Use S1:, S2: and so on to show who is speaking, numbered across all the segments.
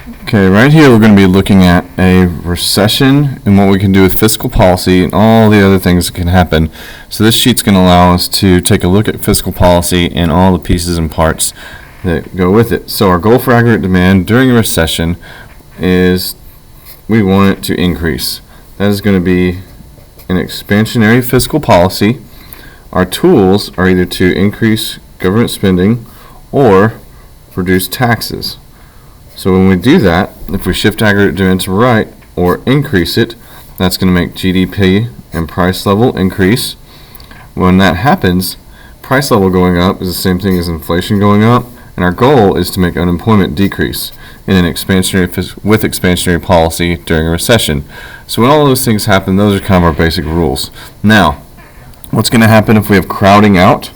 S1: Okay, right here we're going to be looking at a recession and what we can do with fiscal policy and all the other things that can happen. So this sheet's going to allow us to take a look at fiscal policy and all the pieces and parts that go with it. So our goal for aggregate demand during a recession is we want it to increase. That is going to be an expansionary fiscal policy. Our tools are either to increase government spending or reduce taxes. So when we do that, if we shift aggregate demand to right or increase it, that's going to make GDP and price level increase. When that happens, price level going up is the same thing as inflation going up, and our goal is to make unemployment decrease in an expansionary policy during a recession. So when all those things happen, those are kind of our basic rules. Now, what's going to happen if we have crowding out?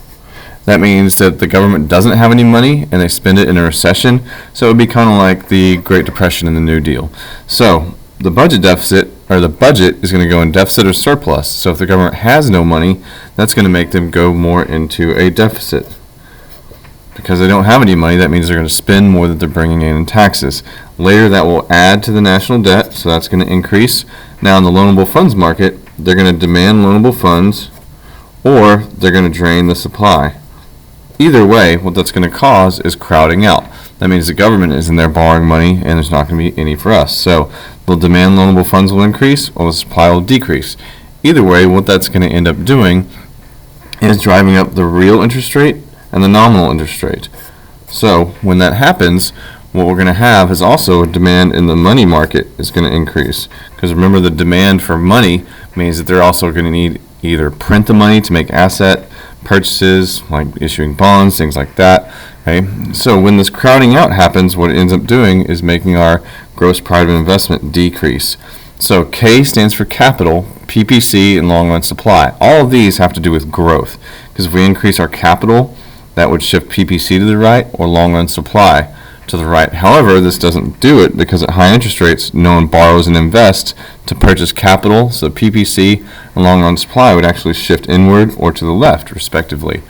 S1: That means that the government doesn't have any money and they spend it in a recession. So it would be kind of like the Great Depression and the New Deal. So the budget deficit, or the budget, is going to go in deficit or surplus. So if the government has no money, that's going to make them go more into a deficit. Because they don't have any money, that means they're going to spend more than they're bringing in taxes. Later, that will add to the national debt, so that's going to increase. Now, in the loanable funds market, they're going to demand loanable funds, or they're going to drain the supply. Either way, what that's going to cause is crowding out. That means the government is in there borrowing money, and there's not going to be any for us. So the demand loanable funds will increase, or the supply will decrease. Either way, what that's going to end up doing is driving up the real interest rate and the nominal interest rate. So when that happens, what we're going to have is also demand in the money market is going to increase. Because remember, the demand for money means that they're also going to need either print the money to make asset purchases, like issuing bonds, things like that. Okay? So when this crowding out happens, what it ends up doing is making our gross private investment decrease. So K stands for capital, PPC, and long run supply. All of these have to do with growth. Because if we increase our capital, that would shift PPC to the right or long run supply to the right. However, this doesn't do it because at high interest rates, no one borrows and invests to purchase capital, so PPC and long run supply would actually shift inward or to the left, respectively.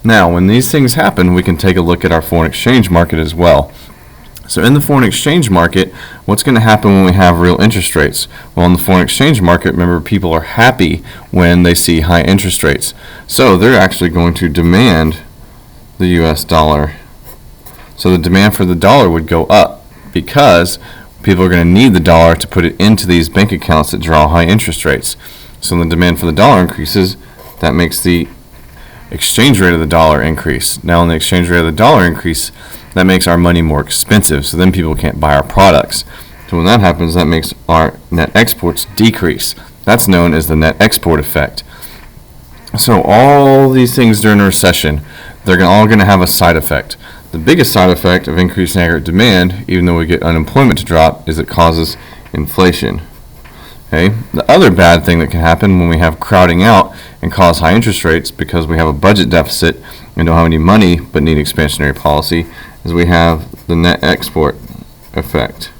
S1: Now, when these things happen, we can take a look at our foreign exchange market as well. So in the foreign exchange market, what's going to happen when we have real interest rates? Well, in the foreign exchange market, remember, people are happy when they see high interest rates. So they're actually going to demand the US dollar. So the demand for the dollar would go up because people are going to need the dollar to put it into these bank accounts that draw high interest rates. So when the demand for the dollar increases, that makes the exchange rate of the dollar increase. Now when the exchange rate of the dollar increase, that makes our money more expensive, so then people can't buy our products. So when that happens, that makes our net exports decrease. That's known as the net export effect. So all these things during a recession, they're all going to have a side effect. The biggest side effect of increasing aggregate demand, even though we get unemployment to drop, is it causes inflation. Okay? The other bad thing that can happen when we have crowding out and cause high interest rates because we have a budget deficit and don't have any money but need expansionary policy is we have the net export effect.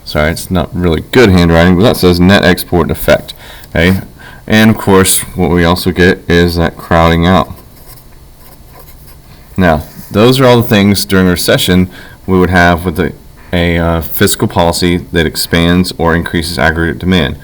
S1: Sorry, it's not really good handwriting, but that says net export effect. Okay? And of course, what we also get is that crowding out. Now, those are all the things during a recession we would have with a fiscal policy that expands or increases aggregate demand.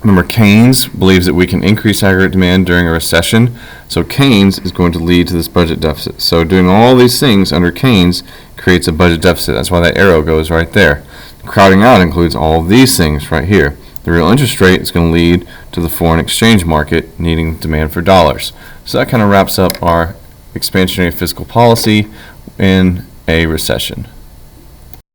S1: Remember, Keynes believes that we can increase aggregate demand during a recession, so Keynes is going to lead to this budget deficit. So doing all these things under Keynes creates a budget deficit. That's why that arrow goes right there. Crowding out includes all of these things right here. The real interest rate is going to lead to the foreign exchange market needing demand for dollars. So that kind of wraps up our expansionary fiscal policy in a recession.